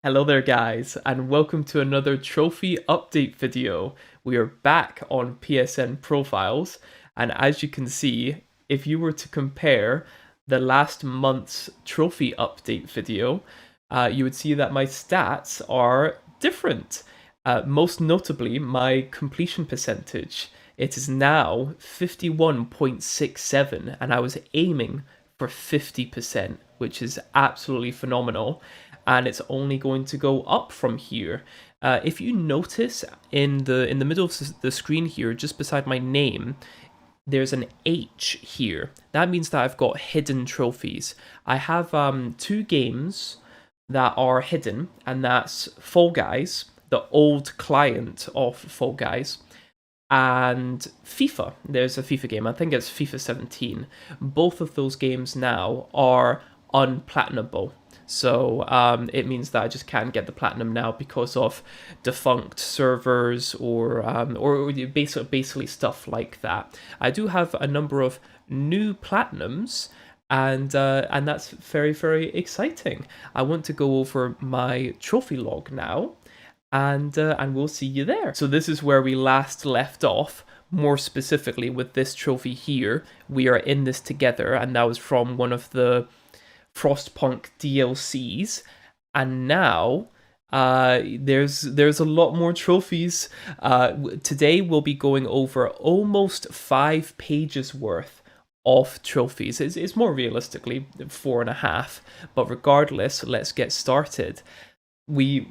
Hello there guys, and welcome to another trophy update video. We are back on PSN profiles, and as you can see, if you were to compare the last month's trophy update video, you would see that my stats are different. Most notably, my completion percentage. It is now 51.67, and I was aiming for 50%, which is absolutely phenomenal, and it's only going to go up from here. If you notice in the middle of the screen here, just beside my name, there's an H here. That means that I've got hidden trophies. I have two games that are hidden, and that's Fall Guys, the old client of Fall Guys, and FIFA. There's a FIFA game, I think it's FIFA 17. Both of those games now are unplatinable. So it means that I just can't get the platinum now because of defunct servers or basically stuff like that. I do have a number of new platinums, and that's very exciting. I want to go over my trophy log now, and we'll see you there. So this is where we last left off. More specifically with this trophy here, we are in this together, and that was from one of the Frostpunk DLCs, and now there's a lot more trophies. Today we'll be going over almost 5 pages worth of trophies. It's more realistically 4.5, but regardless, let's get started. We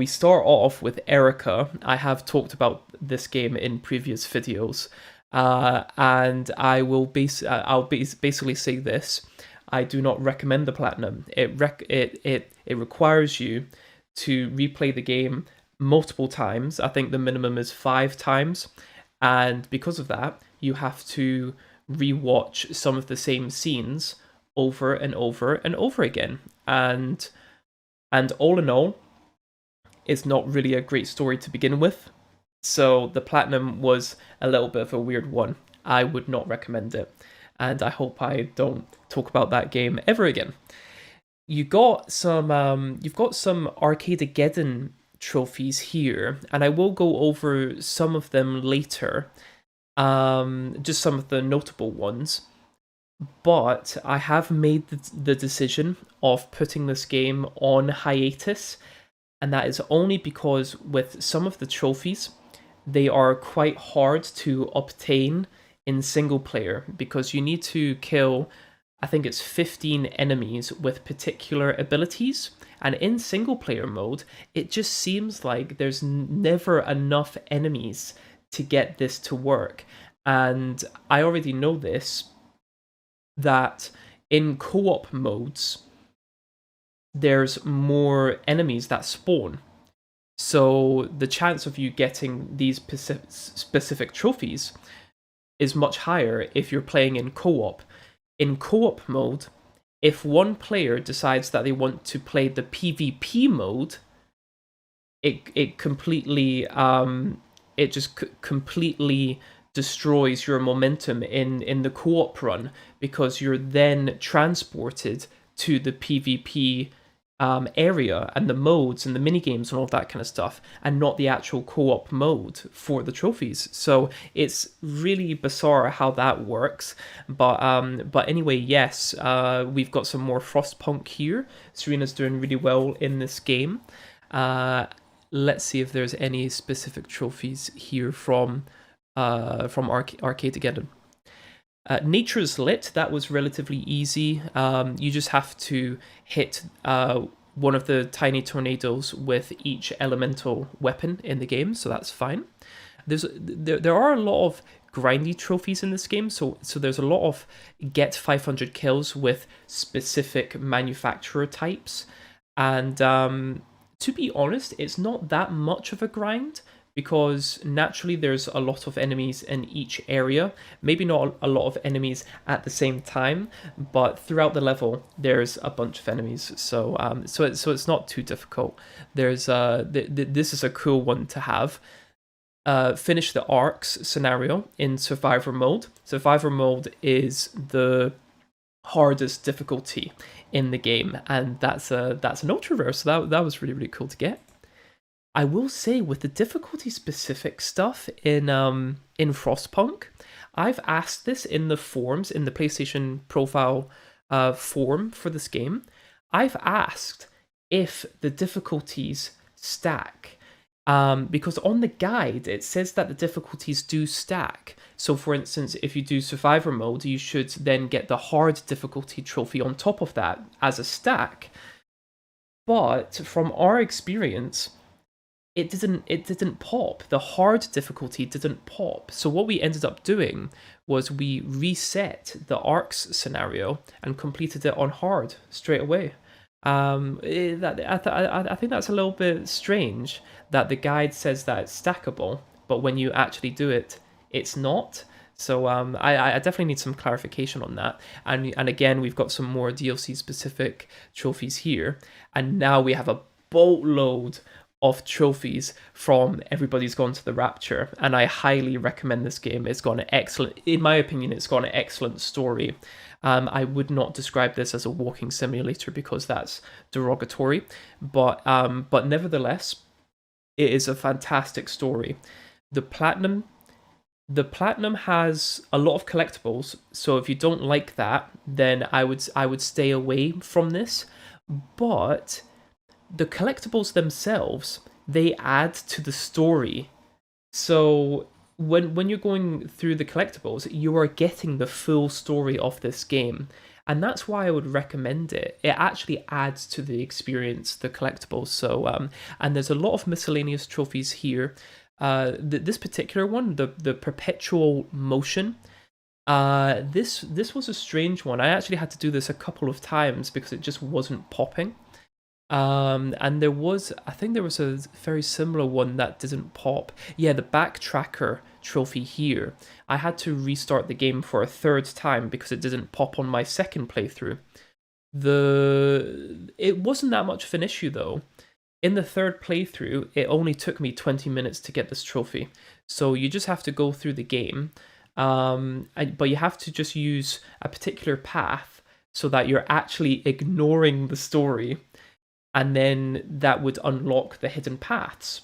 start off with Erica. I have talked about this game in previous videos, and I'll basically say this. I do not recommend the platinum. It requires you to replay the game multiple times. I think the minimum is 5 times, and because of that, you have to rewatch some of the same scenes over and over and over again. And all in all, it's not really a great story to begin with. So the platinum was a little bit of a weird one. I would not recommend it, and I hope I don't talk about that game ever again. You've got some Arcadegeddon trophies here, and I will go over some of them later. Just some of the notable ones. But I have made the decision of putting this game on hiatus, and that is only because with some of the trophies, they are quite hard to obtain in single player, because you need to kill, I think it's 15 enemies with particular abilities, and in single player mode it just seems like there's never enough enemies to get this to work. And I already know this, that in co-op modes there's more enemies that spawn, so the chance of you getting these specific trophies is much higher if you're playing in co-op. In co-op mode, if one player decides that they want to play the PvP mode, it completely completely destroys your momentum in the co-op run, because you're then transported to the PvP area and the modes and the mini games and all that kind of stuff, and not the actual co-op mode for the trophies. So it's really bizarre how that works. But anyway, yes, we've got some more Frostpunk here. Serena's doing really well in this game. Let's see if there's any specific trophies here from Arcadegeddon. Nature's Lit, that was relatively easy. You just have to hit one of the tiny tornadoes with each elemental weapon in the game, so that's fine. There are a lot of grindy trophies in this game, so there's a lot of get 500 kills with specific manufacturer types, and to be honest, it's not that much of a grind, because naturally there's a lot of enemies in each area. Maybe not a lot of enemies at the same time, but throughout the level there's a bunch of enemies. So it's not too difficult. There's this is a cool one to have. Finish the arcs scenario in survivor mode. Survivor mode is the hardest difficulty in the game, and that's an ultra rare, so that was really cool to get. I will say with the difficulty specific stuff in Frostpunk, I've asked this in the forums in the PlayStation profile forum for this game. I've asked if the difficulties stack. Because on the guide it says that the difficulties do stack. So for instance, if you do survivor mode, you should then get the hard difficulty trophy on top of that as a stack. But from our experience, it didn't pop. The hard difficulty didn't pop. So what we ended up doing was we reset the ARX scenario and completed it on hard straight away. I think that's a little bit strange that the guide says that it's stackable, but when you actually do it, it's not. So I definitely need some clarification on that. And again, we've got some more DLC specific trophies here, and now we have a boatload of trophies from Everybody's Gone to the Rapture, and I highly recommend this game. It's got an excellent, in my opinion, it's got an excellent story. I would not describe this as a walking simulator because that's derogatory, but nevertheless, it is a fantastic story. The platinum has a lot of collectibles, so if you don't like that, then I would stay away from this. But the collectibles themselves, they add to the story. So when you're going through the collectibles, you are getting the full story of this game. And that's why I would recommend it. It actually adds to the experience, the collectibles. So, and there's a lot of miscellaneous trophies here. This particular one, the perpetual motion, this was a strange one. I actually had to do this a couple of times because it just wasn't popping. And I think there was a very similar one that didn't pop. Yeah, the backtracker trophy here. I had to restart the game for a third time because it didn't pop on my second playthrough. It wasn't that much of an issue though. In the third playthrough, it only took me 20 minutes to get this trophy. So you just have to go through the game, but you have to just use a particular path so that you're actually ignoring the story, and then that would unlock the hidden paths.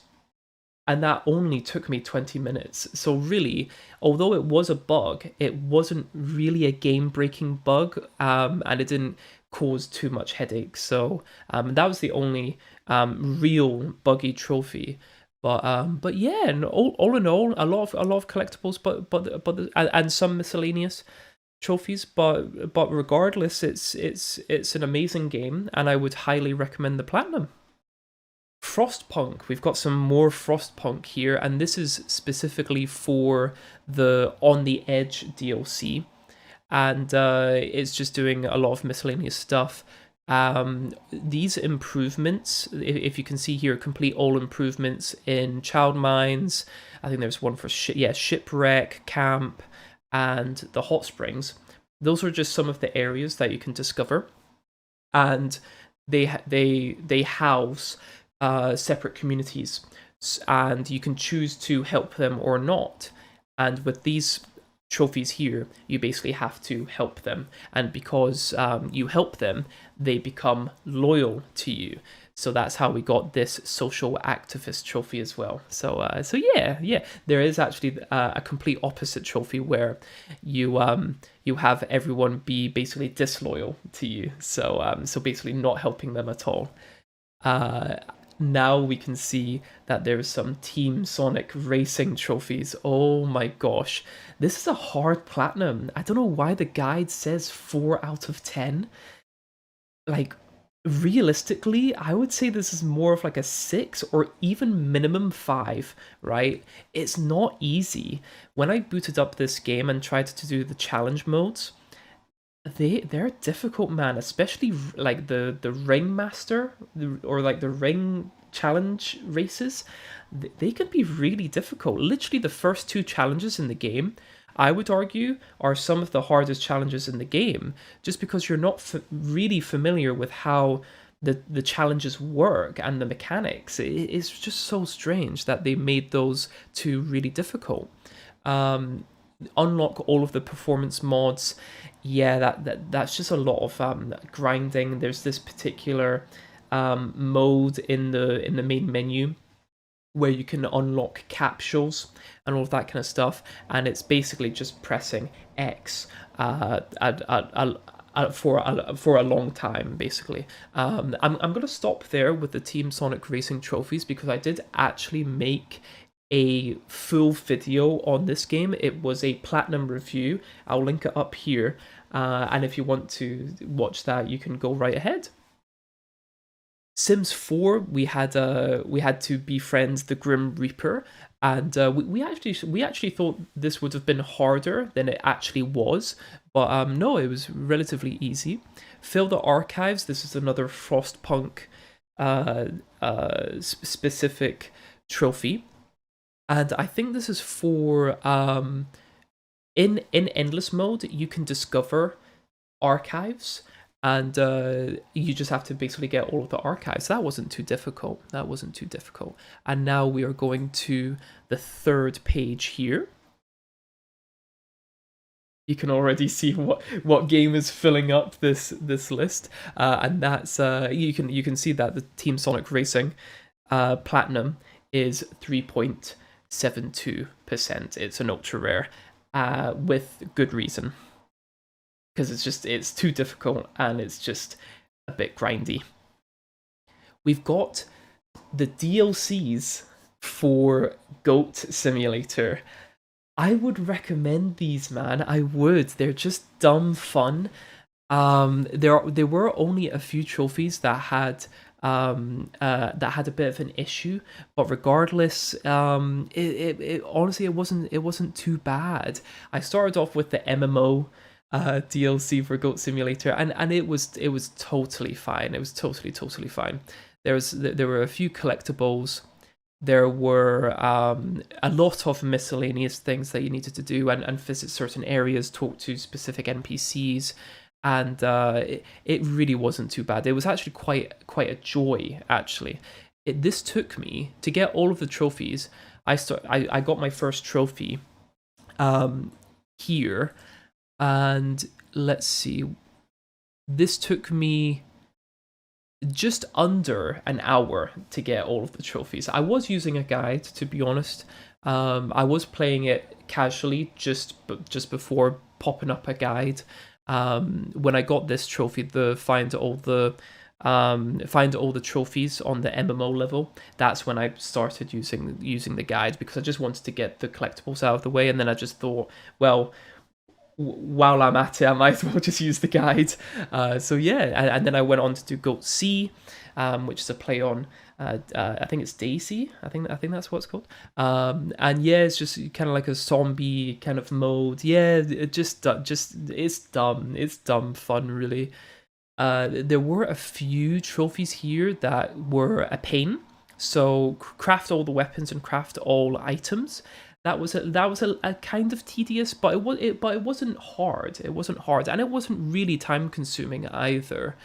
And that only took me 20 minutes. So really, although it was a bug, it wasn't really a game-breaking bug, and it didn't cause too much headache. So that was the only real buggy trophy. But yeah, and all in all, a lot of collectibles, but and some miscellaneous trophies, but regardless, it's an amazing game, and I would highly recommend the platinum. Frostpunk, we've got some more Frostpunk here, and this is specifically for the On the Edge DLC, and it's just doing a lot of miscellaneous stuff. These improvements, if you can see here, complete all improvements in Child Mines. I think there's one for Shipwreck, Camp, and the Hot Springs. Those are just some of the areas that you can discover, and they house separate communities, and you can choose to help them or not. And with these trophies here, you basically have to help them, and because you help them, they become loyal to you. So that's how we got this social activist trophy as well. So yeah, there is actually a complete opposite trophy where you have everyone be basically disloyal to you. So basically not helping them at all. Now we can see that there's some Team Sonic racing trophies. Oh my gosh, this is a hard platinum. I don't know why the guide says 4 out of 10. Like, realistically, I would say this is more of like a 6 or even minimum 5, right? It's not easy. When I booted up this game and tried to do the challenge modes, they're difficult, man, especially like the ringmaster or like the ring challenge races. They can be really difficult. Literally the first 2 challenges in the game, I would argue, are some of the hardest challenges in the game, just because you're not really familiar with how the challenges work and the mechanics. It's just so strange that they made those 2 really difficult. unlock all of the performance mods. Yeah, that's just a lot of grinding. There's this particular mode in the main menu where you can unlock capsules and all of that kind of stuff, and it's basically just pressing X for a long time, basically. I'm gonna stop there with the Team Sonic Racing trophies because I did actually make a full video on this game. It was a platinum review. I'll link it up here, and if you want to watch that, you can go right ahead. Sims 4, we had to befriend the Grim Reaper, and we actually thought this would have been harder than it actually was, but no, it was relatively easy. Fill the archives. This is another Frostpunk specific trophy, and I think this is for in endless mode you can discover archives, and you just have to basically get all of the archives. That wasn't too difficult. And now we are going to the third page here. You can already see what game is filling up this list, and that's you can see that the Team Sonic Racing platinum is 3.72%. It's an ultra rare, with good reason, because it's too difficult and it's just a bit grindy. We've got the DLCs for Goat Simulator. I would recommend these, man. I would. They're just dumb fun. There were only a few trophies that had a bit of an issue, but regardless, it honestly it wasn't too bad. I started off with the MMO DLC for Goat Simulator, and it was totally fine. It was totally fine. There were a few collectibles. There were a lot of miscellaneous things that you needed to do, and visit certain areas, talk to specific NPCs, and it really wasn't too bad. It was actually quite a joy, actually. This took me to get all of the trophies. I got my first trophy here, and let's see, this took me just under an hour to get all of the trophies. I was using a guide, to be honest. I was playing it casually just before popping up a guide. When I got this trophy, the find all the trophies on the MMO level, that's when I started using the guide, because I just wanted to get the collectibles out of the way, and then I just thought, well, while I'm at it, I might as well just use the guide. So yeah, and then I went on to do Goat C, which is a play on, I think it's Daisy. I think that's what it's called. And yeah, it's just kind of like a zombie kind of mode. Yeah, it just it's dumb fun, really. There were a few trophies here that were a pain. So craft all the weapons and craft all items. That was a kind of tedious, but it wasn't hard. It wasn't hard, and it wasn't really time consuming either.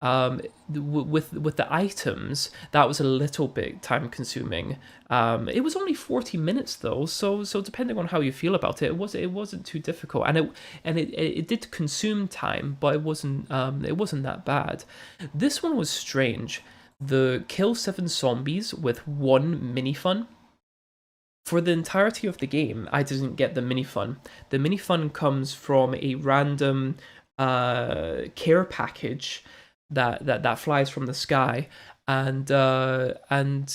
With the items, that was a little bit time consuming. It was only 40 minutes though, so depending on how you feel about it, it wasn't too difficult, and it did consume time, but it wasn't that bad. This one was strange. The kill 7 zombies with 1 minifun. For the entirety of the game, I didn't get the minifun. The minifun comes from a random care package that flies from the sky, and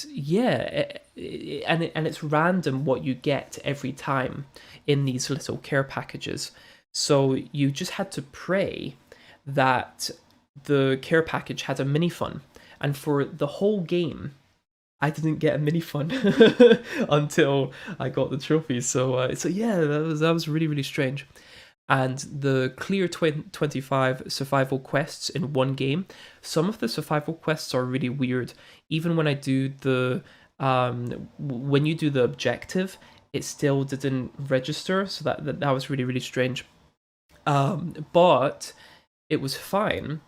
yeah, and it's random what you get every time in these little care packages. So you just had to pray that the care package had a minifun, and for the whole game, I didn't get a minifun until I got the trophy. So yeah, that was really strange. And the clear 25 survival quests in one game. Some of the survival quests are really weird. Even when I do the when you do the objective, it still didn't register. So that was really strange. But it was fine,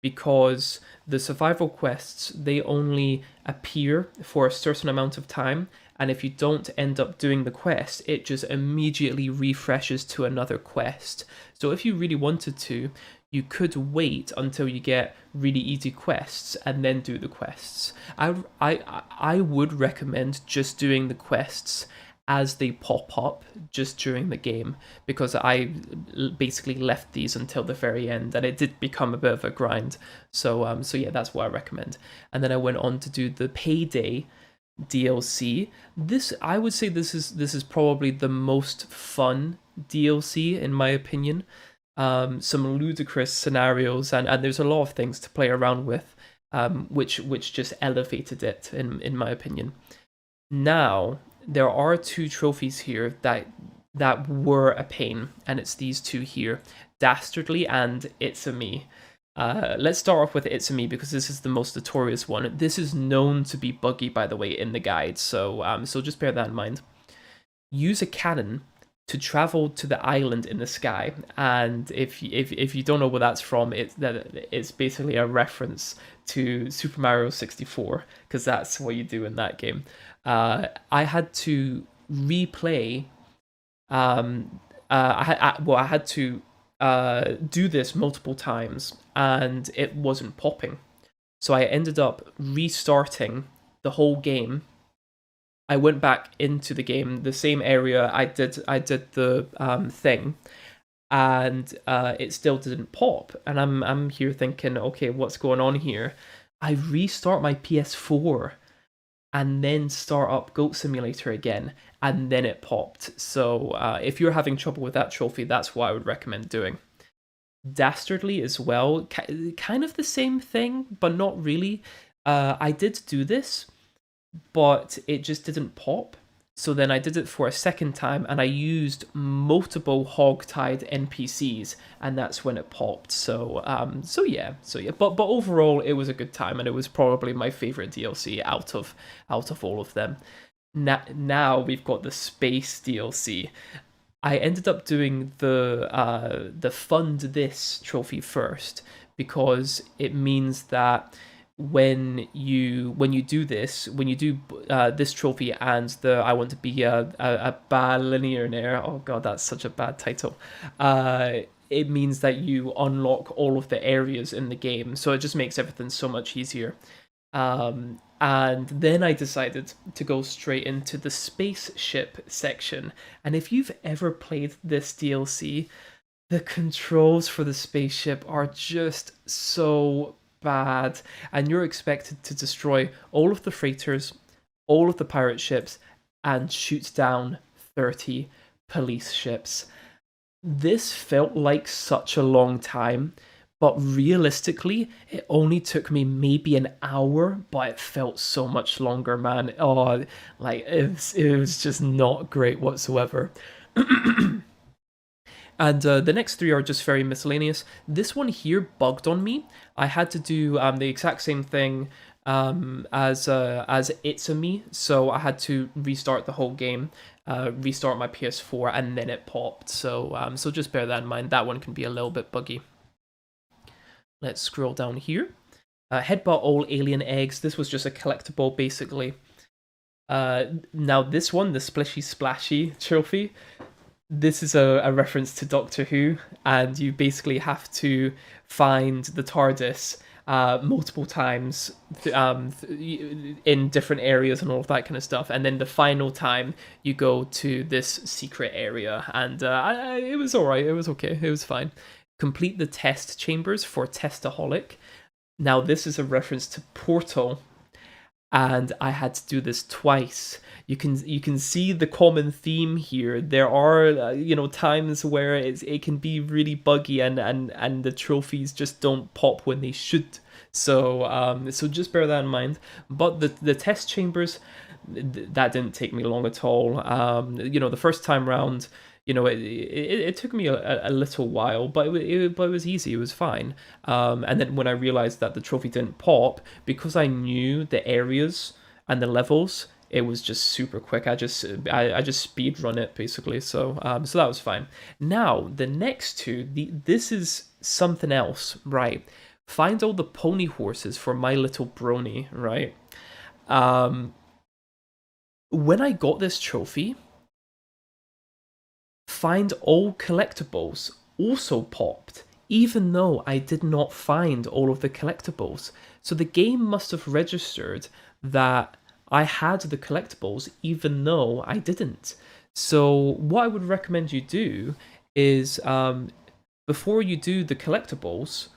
because the survival quests, they only appear for a certain amount of time, and if you don't end up doing the quest, it just immediately refreshes to another quest. So if you really wanted to, you could wait until you get really easy quests and then do the quests. I would recommend just doing the quests as they pop up just during the game, because I basically left these until the very end and it did become a bit of a grind. So yeah, that's what I recommend. And then I went on to do the Payday DLC. This, I would say, this is probably the most fun DLC in my opinion. Some ludicrous scenarios, and there's a lot of things to play around with, which just elevated it in my opinion. Now there are two trophies here that were a pain, and it's these two here, Dastardly and It's a Me. Let's start off with It's a Me because this is the most notorious one. This is known to be buggy, by the way, in the guide, so just bear that in mind. Use a cannon to travel to the island in the sky, and if you don't know where that's from, it's basically a reference to Super Mario 64, because that's what you do in that game. I had to replay. I had to do this multiple times, and it wasn't popping. So I ended up restarting the whole game. I went back into the game, the same area I did the thing, and it still didn't pop. And I'm here thinking, okay, what's going on here? I restart my PS4 and then start up Goat Simulator again, and then it popped. So if you're having trouble with that trophy, that's what I would recommend doing. Dastardly as well, kind of the same thing, but not really. I did do this, but it just didn't pop. So then I did it for a second time, and I used multiple hog-tied NPCs, and that's when it popped. So yeah. But overall, it was a good time, and it was probably my favorite DLC out of all of them. Now we've got the space DLC. I ended up doing the fund this trophy first, because it means that when you do this, when you do this trophy and the I want to be a billionaire. Oh god, that's such a bad title. It means that you unlock all of the areas in the game, so it just makes everything so much easier. And then I decided to go straight into the spaceship section. And if you've ever played this DLC, the controls for the spaceship are just so bad, and you're expected to destroy all of the freighters, all of the pirate ships, and shoot down 30 police ships. This felt like such a long time, but realistically, it only took me maybe an hour, but it felt so much longer, man. Oh, like, it was just not great whatsoever. And the next three are just very miscellaneous. This one here bugged on me. I had to do the exact same thing as It's a Me, so I had to restart the whole game, restart my PS4, and then it popped. So just bear that in mind. That one can be a little bit buggy. Let's scroll down here. Headbutt all alien eggs. This was just a collectible, basically. Now this one, the Splishy Splashy trophy, this is a reference to Doctor Who, and you basically have to find the TARDIS multiple times in different areas and all of that kind of stuff, and then the final time you go to this secret area, and it was alright, it was okay, it was fine. Complete the test chambers for Testaholic. Now this is a reference to Portal, and I had to do this twice. You can see the common theme here. There are times where it can be really buggy, and the trophies just don't pop when they should. So just bear that in mind. But the test chambers, that didn't take me long at all. The first time round, it took me a little while, but it was easy. It was fine. And then when I realized that the trophy didn't pop, because I knew the areas and the levels, it was just super quick. I just speed run it basically. So that was fine. Now the next two, this is something else, right? find all the pony horses for My Little Brony, right? Um, when I got this trophy, find all collectibles also popped, even though I did not find all of the collectibles. So the game must have registered that I had the collectibles, even though I didn't. So what I would recommend you do is before you do the collectibles,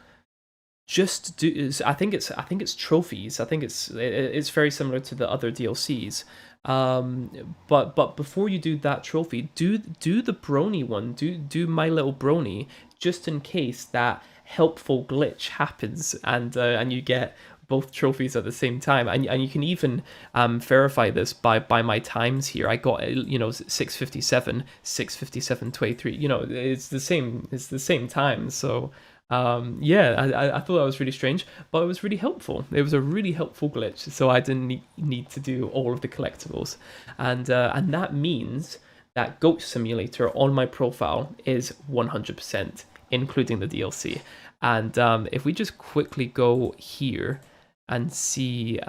just do. I think it's trophies. I think it's very similar to the other DLCs. But before you do that trophy, do the Brony one. Do My Little Brony, just in case that helpful glitch happens and you get both trophies at the same time. And you can even verify this by my times here. I got 6:57, 6:57:23. It's the same time. So yeah, I thought that was really strange, but it was really helpful. It was a really helpful glitch, so I didn't need to do all of the collectibles, and that means that Goat Simulator on my profile is 100%, including the DLC. And if we just quickly go here and see,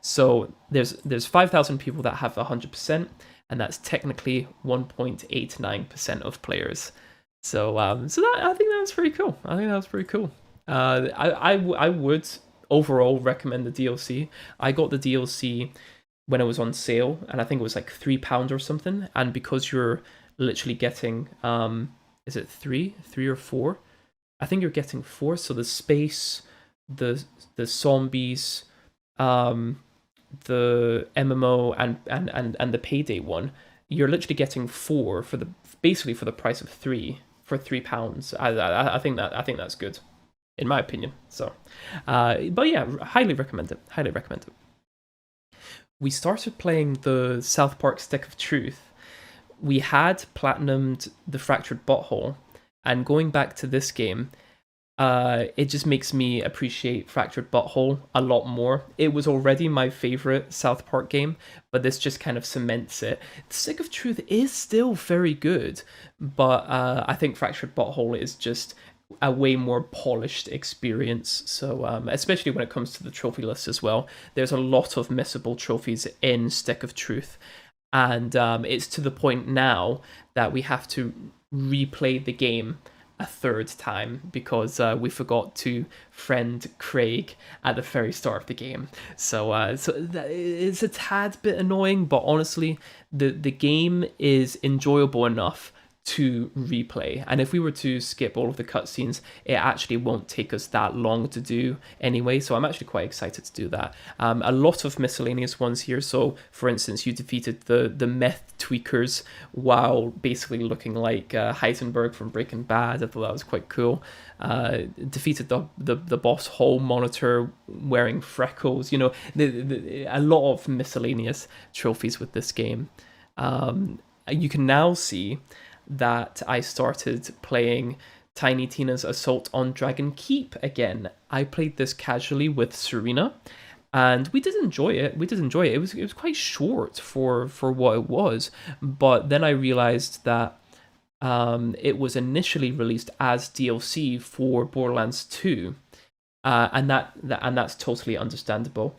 so there's 5,000 people that have 100%, and that's technically 1.89% of players. So that I think that was pretty cool. I think that was pretty cool. I would overall recommend the DLC. I got the DLC when it was on sale, and I think it was like £3 or something. And because you're literally getting is it three or four? I think you're getting four. So the space, the zombies, the MMO, and the payday one. You're literally getting four for basically for the price of three for £3. I think that's good, in my opinion. So, but yeah, highly recommend it. Highly recommend it. We started playing the South Park Stick of Truth. We had platinumed the Fractured Butthole, and going back to this game, it just makes me appreciate Fractured Butthole a lot more. It was already my favorite South Park game, but this just kind of cements it. The Stick of Truth is still very good, but I think Fractured Butthole is just a way more polished experience. So especially when it comes to the trophy list as well, there's a lot of missable trophies in Stick of Truth, and it's to the point now that we have to replay the game a third time because we forgot to friend Craig at the very start of the game. So it's a tad bit annoying, but honestly, the game is enjoyable enough to replay. And if we were to skip all of the cutscenes, it actually won't take us that long to do anyway. So I'm actually quite excited to do that. A lot of miscellaneous ones here. So for instance, you defeated the meth tweakers while basically looking like Heisenberg from Breaking Bad. I thought that was quite cool. Defeated the boss hall monitor wearing freckles. A lot of miscellaneous trophies with this game. You can now see that I started playing Tiny Tina's Assault on Dragon Keep again. I played this casually with Serena, and we did enjoy it. It was quite short for what it was, but then I realized that it was initially released as DLC for Borderlands 2, and that's totally understandable.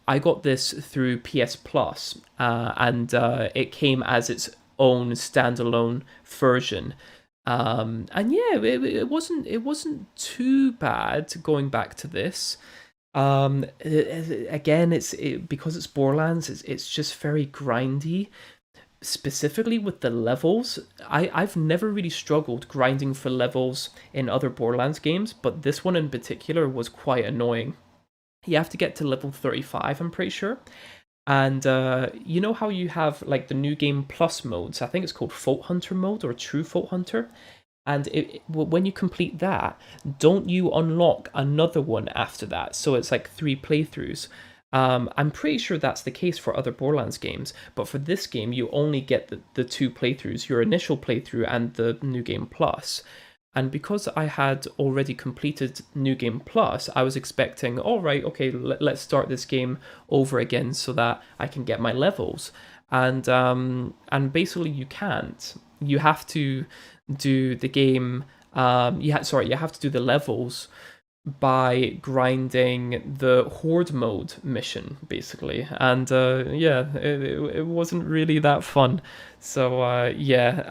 I got this through PS Plus, and it came as its own standalone version, and yeah, it wasn't too bad going back to this. Again, because it's Borderlands, it's just very grindy. Specifically with the levels, I've never really struggled grinding for levels in other Borderlands games, but this one in particular was quite annoying. You have to get to level 35, I'm pretty sure. And you know how you have like the new game plus modes? I think it's called Fault Hunter mode or True Fault Hunter. And when you complete that, don't you unlock another one after that? So it's like 3 playthroughs. I'm pretty sure that's the case for other Borderlands games, but for this game, you only get the 2 playthroughs, your initial playthrough and the New Game Plus. And because I had already completed New Game Plus, I was expecting, all right, okay, let's start this game over again so that I can get my levels. And basically you can't. You have to do the game. You have to do the levels by grinding the horde mode mission, basically. And yeah, it wasn't really that fun. So yeah,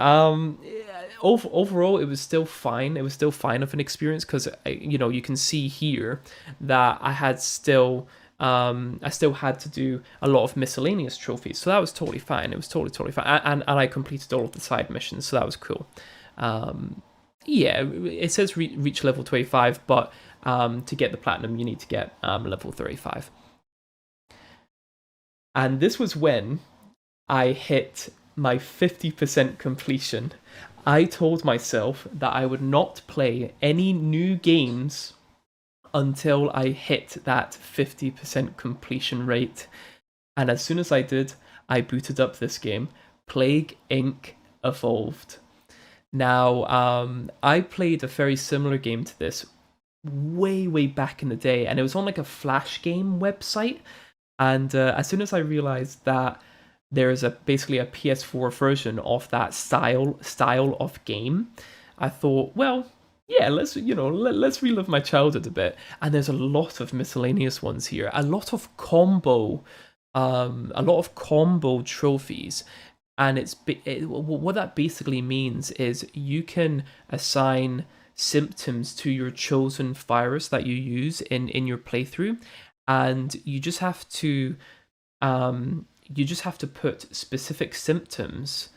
overall it was still fine. It was still fine of an experience because you can see here that I still had to do a lot of miscellaneous trophies, so that was totally fine. It was totally fine, and I completed all of the side missions, so that was cool. Yeah, it says reach level 25, but to get the platinum, you need to get level 35. And this was when I hit my 50% completion. I told myself that I would not play any new games until I hit that 50% completion rate. And as soon as I did, I booted up this game, Plague Inc. Evolved. Now, I played a very similar game to this way back in the day, and it was on like a Flash game website. And as soon as I realized that there is basically a PS4 version of that style of game, I thought, well, yeah, let's relive my childhood a bit. And there's a lot of miscellaneous ones here, a lot of combo trophies. And what that basically means is you can assign symptoms to your chosen virus that you use in your playthrough, and you just have to put specific symptoms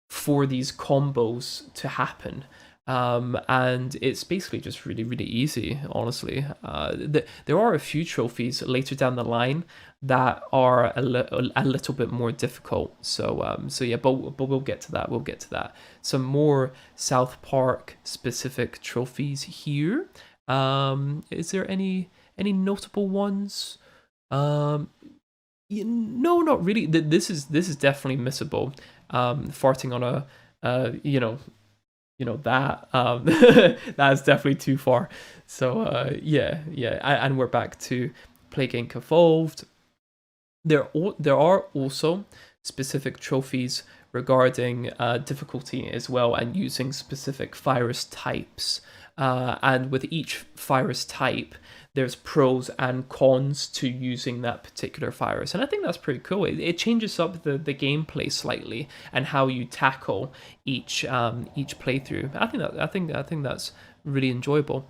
for these combos to happen. And it's basically just really easy, honestly. There are a few trophies later down the line that are a little bit more difficult. So yeah, but we'll get to that. We'll get to that. Some more South Park specific trophies here. Is there any notable ones? No, not really. This is definitely missable. Farting on that that's definitely too far. So yeah, and we're back to Plague Inc. Evolved. There are also specific trophies regarding difficulty as well, and using specific virus types. And with each virus type, there's pros and cons to using that particular virus, and I think that's pretty cool. It changes up the gameplay slightly and how you tackle each playthrough. I think that's really enjoyable.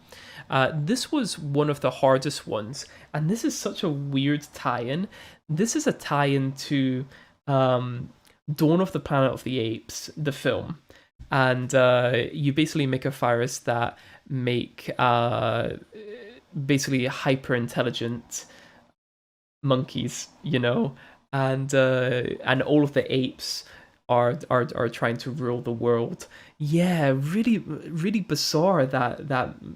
This was one of the hardest ones, and this is such a weird tie-in. This is a tie-in to Dawn of the Planet of the Apes, the film, and you basically make a virus that make basically hyper intelligent monkeys, and all of the apes are trying to rule the world. Yeah, really bizarre that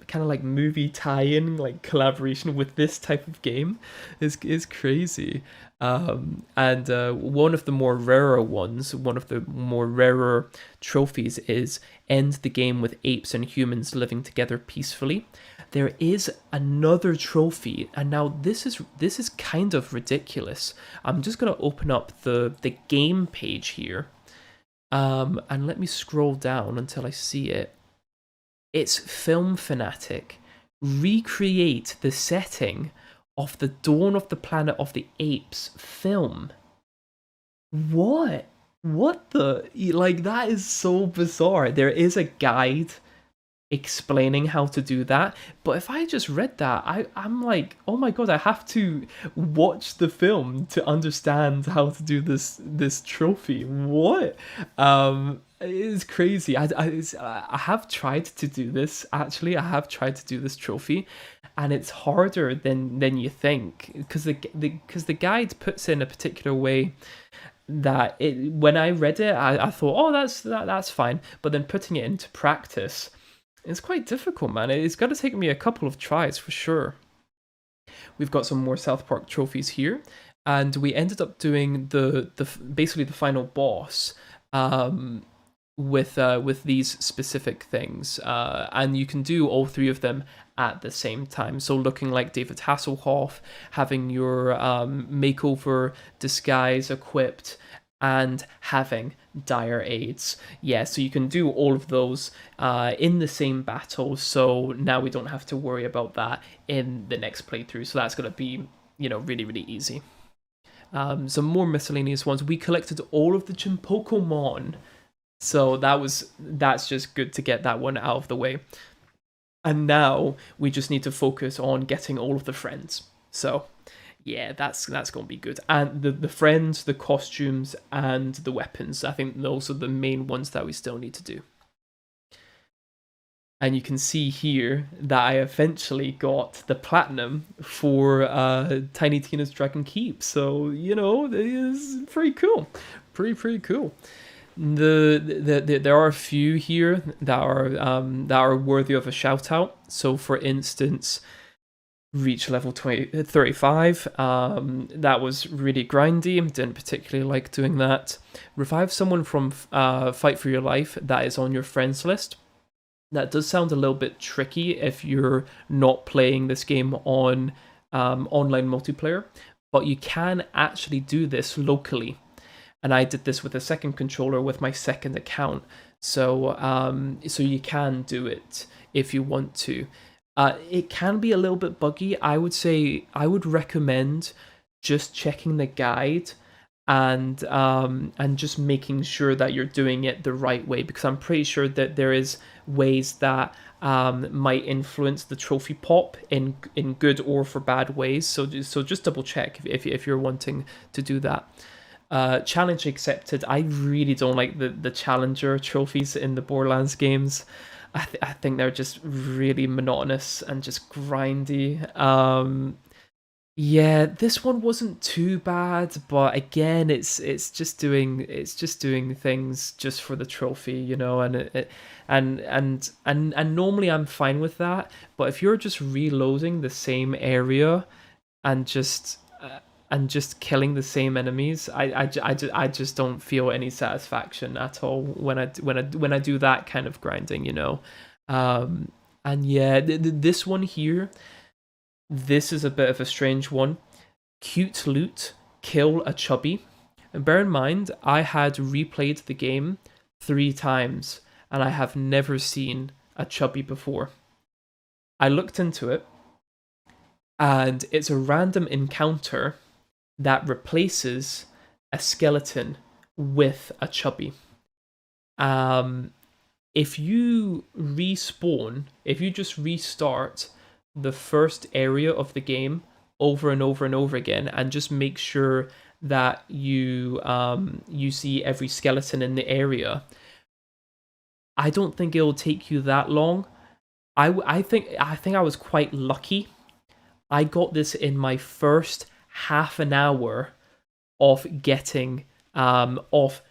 kind of like movie tie-in, like collaboration with this type of game is crazy. And one of the more rarer trophies is end the game with apes and humans living together peacefully. There is another trophy, and now this is kind of ridiculous. I'm just gonna open up the game page here, and let me scroll down until I see it. It's Film Fanatic. Recreate the setting of the Dawn of the Planet of the Apes film. What? What the? Like, that is so bizarre. There is a guide explaining how to do that, but if I just read that, I'm like, oh my god, I have to watch the film to understand how to do this trophy. What? It's crazy. I have tried to do this, actually. I have tried to do this trophy, and it's harder than you think, because the guide puts in a particular way that when I read it, I thought, oh, that's fine, but then putting it into practice, it's quite difficult, man. It's got to take me a couple of tries for sure. We've got some more South Park trophies here, and we ended up doing the basically the final boss with these specific things, and you can do all three of them at the same time. So looking like David Hasselhoff, having your makeover disguise equipped, and having dire aids. Yeah, so you can do all of those in the same battle, so now we don't have to worry about that in the next playthrough. So that's going to be, really, really easy. Some more miscellaneous ones. We collected all of the Chimpokemon, so that's just good to get that one out of the way. And now we just need to focus on getting all of the friends. So yeah, that's gonna be good. And the friends, the costumes, and the weapons. I think those are the main ones that we still need to do. And you can see here that I eventually got the platinum for Tiny Tina's Dragon Keep. So it is pretty cool, pretty cool. There are a few here that are worthy of a shout out. So for instance, reach level 35. That was really grindy. Didn't particularly like doing that. Revive someone from Fight for Your Life that is on your friends list. That does sound a little bit tricky if you're not playing this game on online multiplayer, but you can actually do this locally. And I did this with a second controller with my second account. So you can do it if you want to. It can be a little bit buggy. I would say I would recommend just checking the guide and just making sure that you're doing it the right way, because I'm pretty sure that there is ways that might influence the trophy pop in good or for bad ways. So just double check if you're wanting to do that. Challenge accepted. I really don't like the challenger trophies in the Borderlands games. I think they're just really monotonous and just grindy. Yeah, this one wasn't too bad, but again, it's just doing things just for the trophy, and normally I'm fine with that. But if you're just reloading the same area and just killing the same enemies, I just don't feel any satisfaction at all when I do that kind of grinding, And yeah, this one here. This is a bit of a strange one. Cute loot, kill a chubby. And bear in mind, I had replayed the game 3 times, and I have never seen a chubby before. I looked into it, and it's a random encounter that replaces a skeleton with a chubby. If you respawn, if you just restart the first area of the game over and over and over again, and just make sure that you see every skeleton in the area, I don't think it'll take you that long. I think I was quite lucky. I got this in my first half an hour of getting of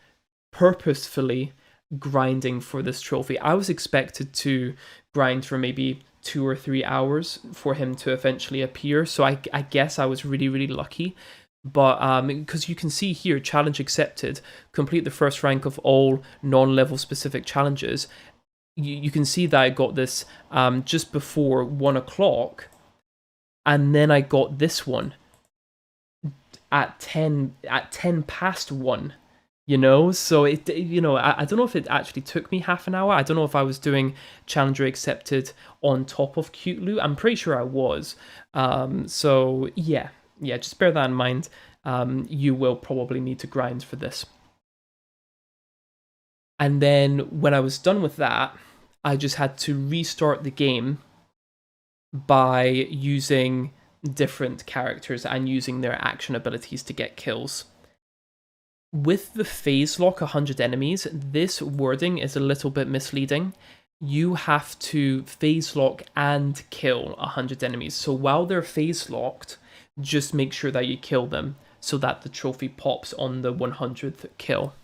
purposefully grinding for this trophy. I was expected to grind for maybe 2 or 3 hours for him to eventually appear, so I guess I was really, really lucky. But because you can see here, challenge accepted, complete the first rank of all non-level specific challenges. You can see that I got this just before 1 o'clock, and then I got this one at 10 past 1. So it I don't know if it actually took me half an hour. I don't know if I was doing challenger accepted on top of cute loot. I'm pretty sure I was. So yeah, just bear that in mind. You will probably need to grind for this. And then when I was done with that, I just had to restart the game by using different characters and using their action abilities to get kills. With the phase lock 100 enemies, this wording is a little bit misleading. You have to phase lock and kill 100 enemies. So while they're phase locked, just make sure that you kill them so that the trophy pops on the 100th kill.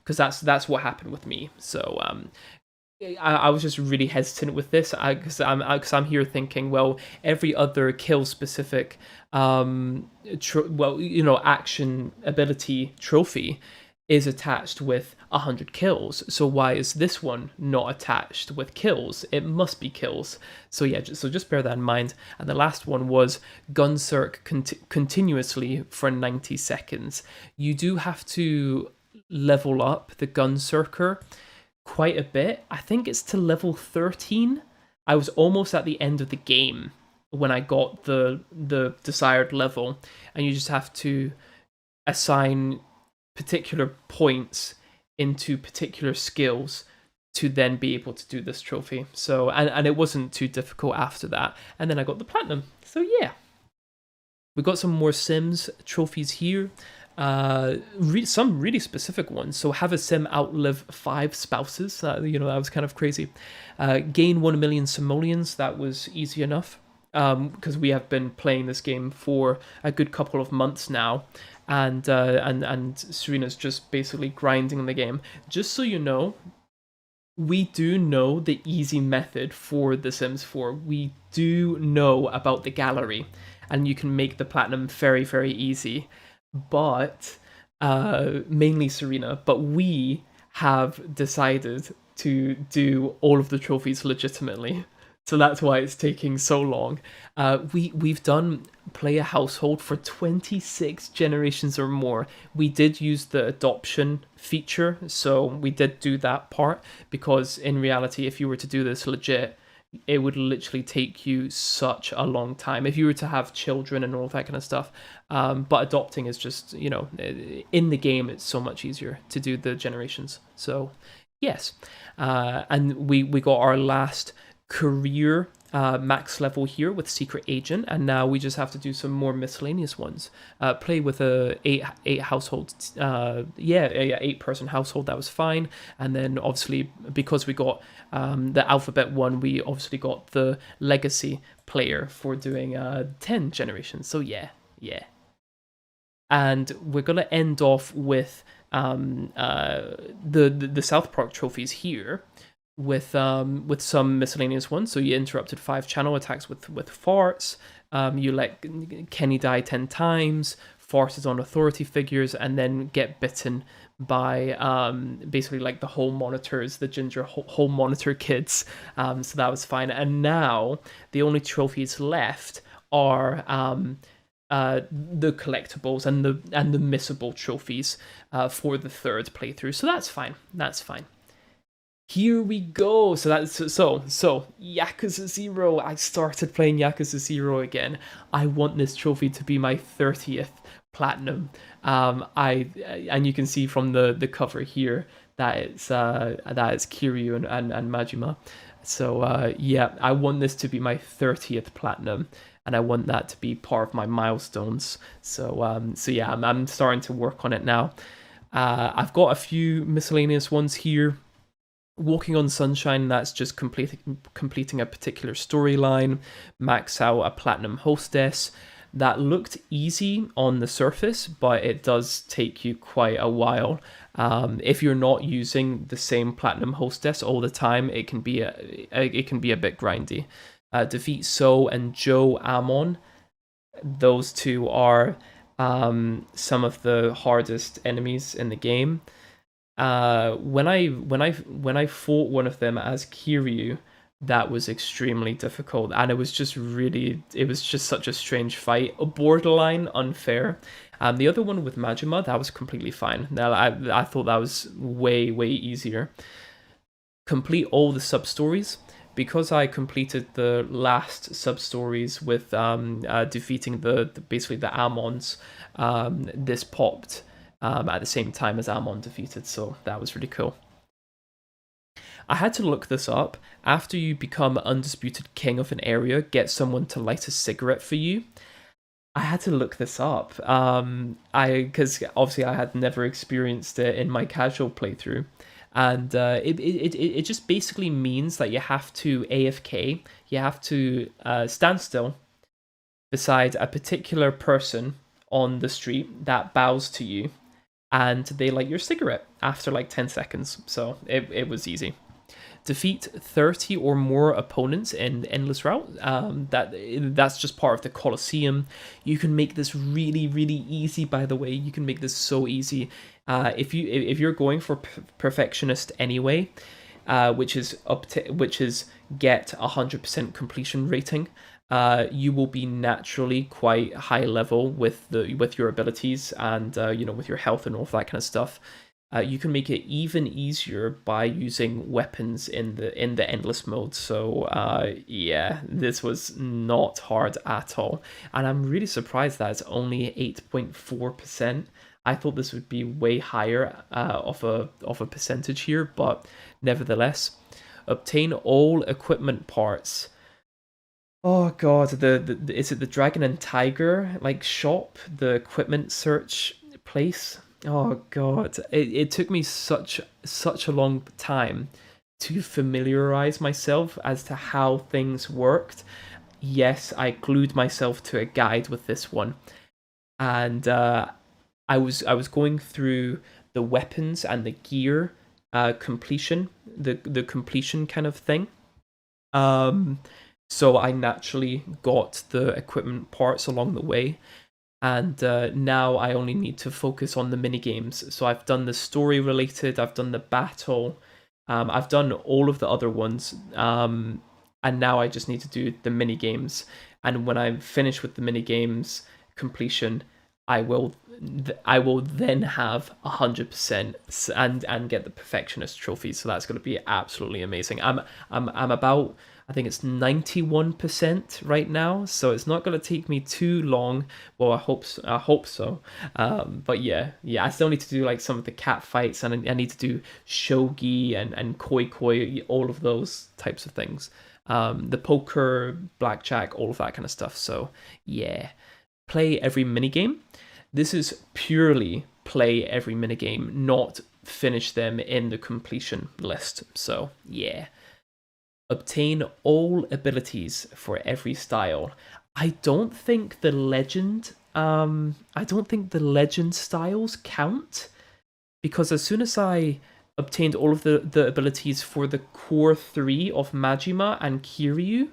Because that's what happened with me. So I was just really hesitant with this because I'm here thinking, well, every other kill specific action ability trophy is attached with 100 kills, so why is this one not attached with kills? It must be kills. So yeah, just bear that in mind. And the last one was gun circ continuously for 90 seconds. You do have to level up the Gunzerker quite a bit. I think it's to level 13. I was almost at the end of the game when I got the desired level, and you just have to assign particular points into particular skills to then be able to do this trophy. So and it wasn't too difficult after that. And then I got the platinum. So yeah. We got some more Sims trophies here. Some really specific ones. So have a sim outlive 5 spouses. That was kind of crazy. Gain 1 million simoleons. That was easy enough. Because we have been playing this game for a good couple of months now, and Serena's just basically grinding the game. Just so you know, we do know the easy method for The Sims 4. We do know about the gallery, and you can make the platinum very, very easy. But mainly Serena. But we have decided to do all of the trophies legitimately. So that's why it's taking so long. We've done play a household for 26 generations or more. We did use the adoption feature, so we did do that part, because in reality, if you were to do this legit, it would literally take you such a long time if you were to have children and all that kind of stuff. But adopting is just, in the game, it's so much easier to do the generations. So yes, and we got our last career max level here with Secret Agent, and now we just have to do some more miscellaneous ones. Play with a eight household, 8-person household. That was fine. And then obviously, because we got the alphabet one, we obviously got the legacy player for doing 10 generations. So yeah. And we're gonna end off with the South Park trophies here, with some miscellaneous ones. So you interrupted 5 channel attacks with farts. You let Kenny die 10 times. Farted on authority figures, and then get bitten by basically like the home monitors, the ginger home monitor kids. So that was fine. And now the only trophies left are the collectibles and the missable trophies for the 3rd playthrough. So that's fine. Here we go. So Yakuza 0. I started playing Yakuza 0 again. I want this trophy to be my 30th platinum. And you can see from the cover here that it's Kiryu and Majima. So I want this to be my 30th platinum, and I want that to be part of my milestones. So yeah, I'm starting to work on it now. I've got a few miscellaneous ones here. Walking on Sunshine, that's just completing a particular storyline. Max out a platinum hostess. That looked easy on the surface, but it does take you quite a while. If you're not using the same platinum hostess all the time, it can be a bit grindy. Defeat So and Joe Amon. Those two are some of the hardest enemies in the game. When I fought one of them as Kiryu, that was extremely difficult, and it was just such a strange fight, borderline unfair. The other one with Majima, that was completely fine. Now I thought that was way easier. Complete all the sub stories. Because I completed the last sub stories with defeating basically the Amons, this popped at the same time as Amon defeated, so that was really cool. I had to look this up. After you become undisputed king of an area, get someone to light a cigarette for you. I had to look this up, because obviously I had never experienced it in my casual playthrough, and it just basically means that you have to AFK, you have to stand still beside a particular person on the street that bows to you, and they light your cigarette after like 10 seconds. So it was easy. Defeat 30 or more opponents in Endless Route. That's just part of the Colosseum. You can make this really easy, by the way. You can make this so easy. If you're going for perfectionist anyway, which is get 100% completion rating, you will be naturally quite high level with your abilities and with your health and all of that kind of stuff. you can make it even easier by using weapons in the endless mode. So yeah, this was not hard at all, and I'm really surprised that it's only 8.4%. I thought this would be way higher of a percentage here, but nevertheless, obtain all equipment parts. Oh god, is it the Dragon and Tiger like shop, the equipment search place? Oh god, it took me such a long time to familiarize myself as to how things worked. Yes, I glued myself to a guide with this one, and I was going through the weapons and the gear completion, the completion kind of thing. Um, so I naturally got the equipment parts along the way, and now I only need to focus on the mini games. So I've done the story related, I've done the battle, I've done all of the other ones, and now I just need to do the mini games. And when I'm finished with the mini games completion, I will I will then have 100% and get the perfectionist trophy. So that's going to be absolutely amazing. I'm about, I think it's 91% right now, so it's not going to take me too long. Well, I hope so. But yeah, I still need to do like some of the cat fights, and I need to do shogi and koi koi, all of those types of things. The poker, blackjack, all of that kind of stuff. So yeah, play every minigame. This is purely play every minigame, not finish them in the completion list. So yeah. Obtain all abilities for every style. I don't think the legend styles count, because as soon as I obtained all of the abilities for the core three of Majima and Kiryu,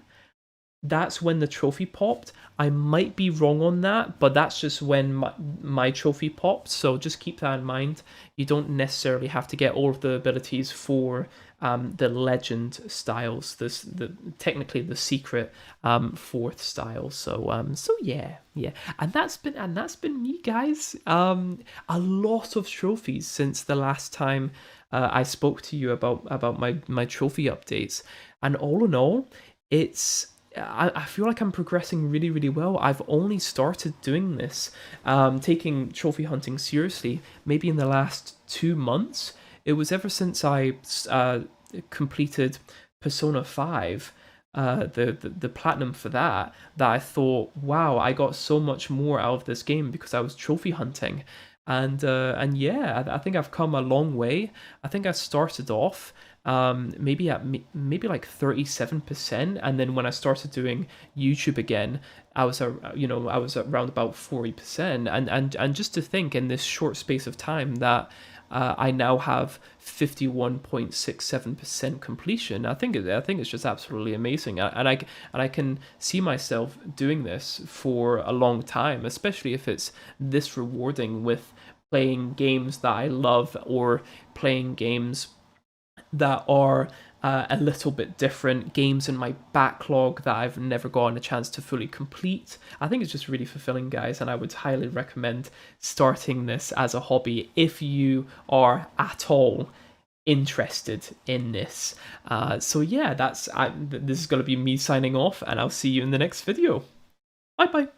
that's when the trophy popped. I might be wrong on that, but that's just when my trophy popped. So just keep that in mind. You don't necessarily have to get all of the abilities for the legend styles. Technically the secret fourth style. So yeah, and that's been me, guys. A lot of trophies since the last time I spoke to you about my trophy updates, and all in all, it's. I feel like I'm progressing really, really well. I've only started doing this, taking trophy hunting seriously, maybe in the last 2 months. It was ever since I completed Persona 5, the platinum for that I thought, wow, I got so much more out of this game because I was trophy hunting. And yeah, I think I've come a long way. I think I started off maybe at maybe like 37%, and then when I started doing YouTube again, I was I was around about 40%, and just to think in this short space of time that I now have 51.67% completion. I think it's just absolutely amazing, and I can see myself doing this for a long time, especially if it's this rewarding with playing games that I love, or playing games that are a little bit different, games in my backlog that I've never gotten a chance to fully complete. I think it's just really fulfilling, guys, and I would highly recommend starting this as a hobby if you are at all interested in this. So yeah, this is going to be me signing off, and I'll see you in the next video. Bye bye.